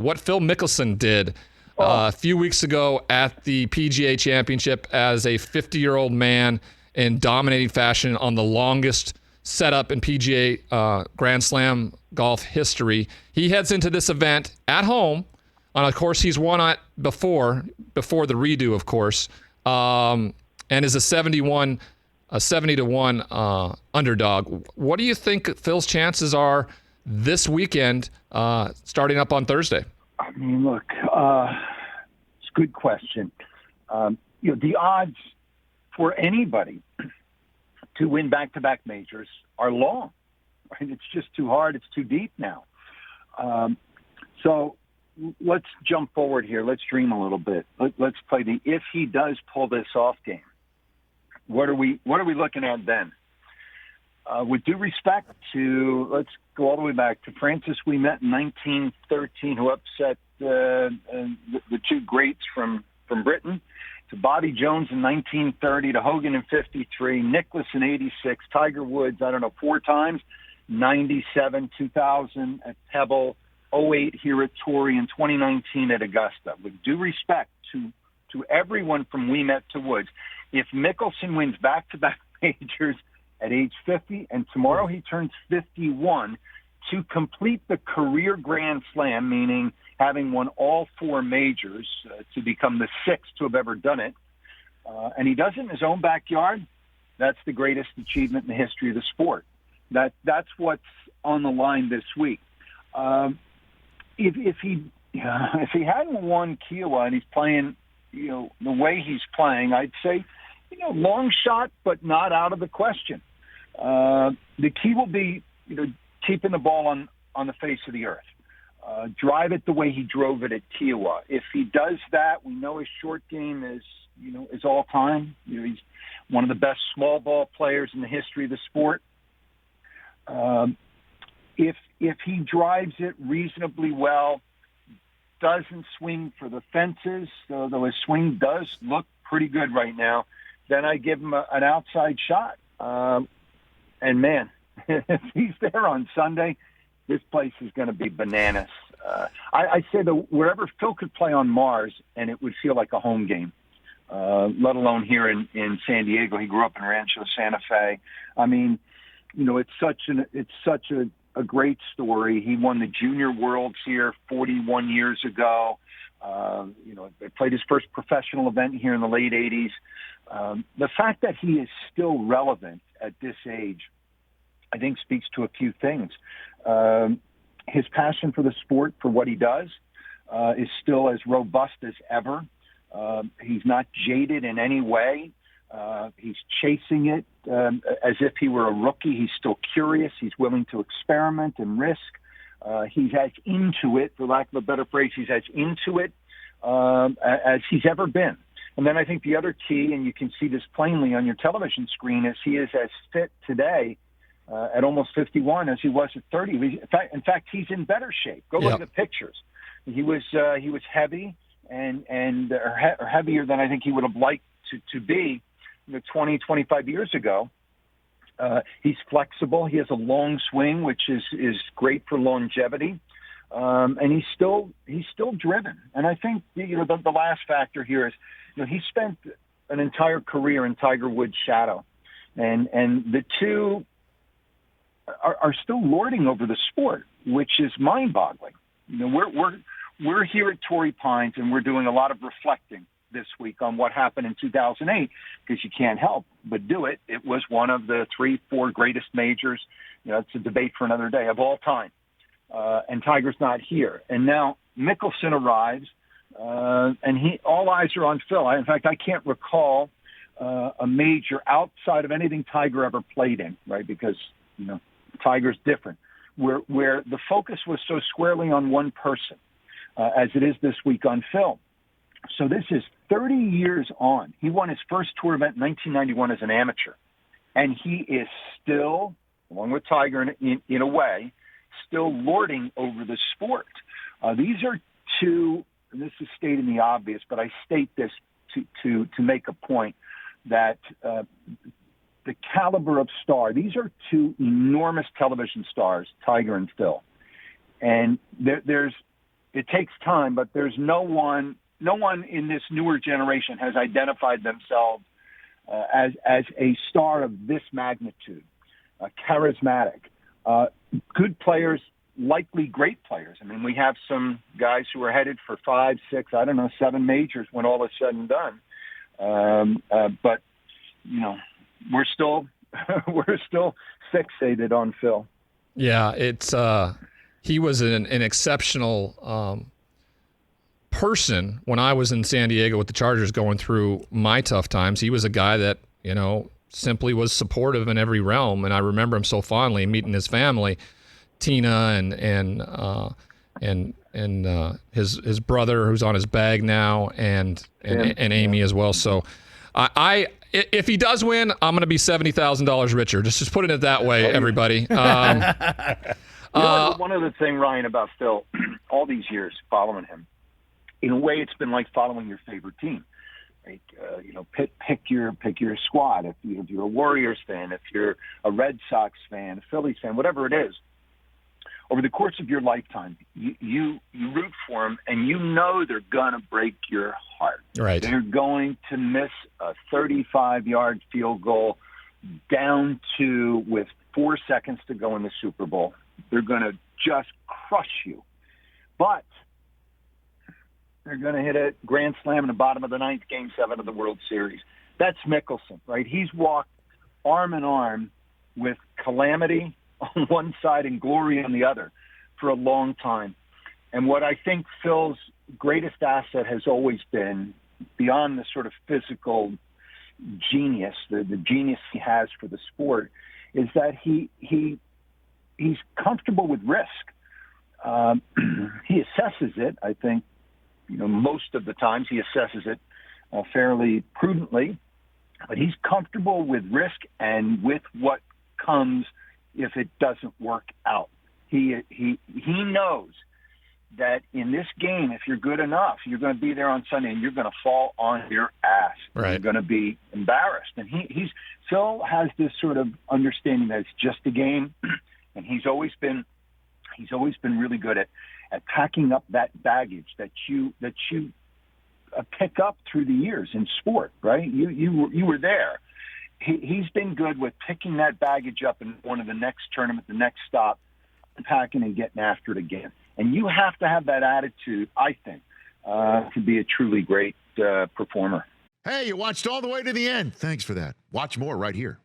what Phil Mickelson did a few weeks ago at the PGA Championship as a 50-year-old man in dominating fashion on the longest setup in PGA Grand Slam golf history. He heads into this event at home on a course he's won at before the redo, of course, and is a 70-1 underdog. What do you think Phil's chances are this weekend, starting up on Thursday? I mean, look, it's a good question. The odds for anybody to win back-to-back majors are long. Right? It's just too hard. It's too deep now. So let's jump forward here. Let's dream a little bit. Let's play the if he does pull this off game. What are we looking at then? With due respect to, let's go all the way back to Francis Ouimet in 1913, who upset the two greats from Britain, to Bobby Jones in 1930, to Hogan in 53, Nicklaus in 86, Tiger Woods, 4 times, 97, 2000 at Pebble, 08 here at Torrey, and 2019 at Augusta. With due respect to everyone from Ouimet to Woods, if Mickelson wins back-to-back majors at age 50, and tomorrow he turns 51, to complete the career Grand Slam, meaning having won all 4 majors, to become the 6th to have ever done it, and he does it in his own backyard, that's the greatest achievement in the history of the sport. That's what's on the line this week. If he hadn't won Kiowa and he's playing, the way he's playing, I'd say, long shot, but not out of the question. The key will be, keeping the ball on the face of the earth. Drive it the way he drove it at Kiowa. If he does that, we know his short game is all time. He's one of the best small ball players in the history of the sport. If he drives it reasonably well, doesn't swing for the fences, though his swing does look pretty good right now, then I give him an outside shot. And man, if he's there on Sunday, this place is going to be bananas. I say that wherever Phil could play on Mars, and it would feel like a home game, let alone here in San Diego. He grew up in Rancho Santa Fe. I mean, it's such a great story. He won the Junior Worlds here 41 years ago. They played his first professional event here in the late 80s. The fact that he is still relevant at this age, I think, speaks to a few things. His passion for the sport, for what he does, is still as robust as ever. He's not jaded in any way. He's chasing it as if he were a rookie. He's still curious. He's willing to experiment and risk. He's as into it, for lack of a better phrase, he's as into it as he's ever been. And then I think the other key, and you can see this plainly on your television screen, is he is as fit today at almost 51 as he was at 30. In fact, he's in better shape. Go look at the pictures. He was heavy and heavier than I think he would have liked to be 20, 25 years ago. He's flexible. He has a long swing, which is great for longevity. And he's still driven. And I think the last factor here is he spent an entire career in Tiger Woods' shadow, and the two are still lording over the sport, which is mind-boggling. We're here at Torrey Pines, and we're doing a lot of reflecting this week on what happened in 2008, because you can't help but do it. It was one of the 3-4 greatest majors. It's a debate for another day, of all time. And Tiger's not here. And now Mickelson arrives, and all eyes are on Phil. In fact, I can't recall a major outside of anything Tiger ever played in, right? Because, Tiger's different, where the focus was so squarely on one person, as it is this week on Phil. So this is 30 years on. He won his first tour event in 1991 as an amateur. And he is still, along with Tiger in a way, still lording over the sport. These are two, and this is stating the obvious, but I state this to make a point, that the caliber of star, these are two enormous television stars, Tiger and Phil. And there's it takes time, but there's no one in this newer generation has identified themselves as a star of this magnitude, charismatic, good players, likely great players. I mean, we have some guys who are headed for 5, 6, 7 majors when all is said and done. But we're still fixated on Phil. Yeah, it's he was an exceptional person when I was in San Diego with the Chargers going through my tough times. He was a guy that, simply was supportive in every realm, and I remember him so fondly, meeting his family, Tina and his brother who's on his bag now, and Amy as well. So if he does win, I'm going to be $70,000 richer. Just put it that way, everybody. One other thing, Ryan, about Phil, all these years following him, in a way, it's been like following your favorite team. Right? Pick your squad. If you're a Warriors fan, if you're a Red Sox fan, a Phillies fan, whatever it is, over the course of your lifetime, you root for them, and they're going to break your heart. Right. They're going to miss a 35-yard field goal down to with 4 seconds to go in the Super Bowl. They're going to just crush you. But they're going to hit a grand slam in the bottom of the ninth, Game 7 of the World Series. That's Mickelson, right? He's walked arm in arm with calamity on one side and glory on the other for a long time. And what I think Phil's greatest asset has always been, beyond the sort of physical genius, the genius he has for the sport, is that he's comfortable with risk. He assesses it, I think, most of the times he assesses it fairly prudently, but he's comfortable with risk and with what comes if it doesn't work out. He knows that in this game, if you're good enough, you're going to be there on Sunday and you're going to fall on your ass. Right. You're going to be embarrassed. And Phil has this sort of understanding that it's just a game, and he's always been really good at packing up that baggage that you pick up through the years in sport, right? You were there. He's been good with picking that baggage up and going to the next tournament, the next stop, packing and getting after it again. And you have to have that attitude, I think, to be a truly great performer. Hey, you watched all the way to the end. Thanks for that. Watch more right here.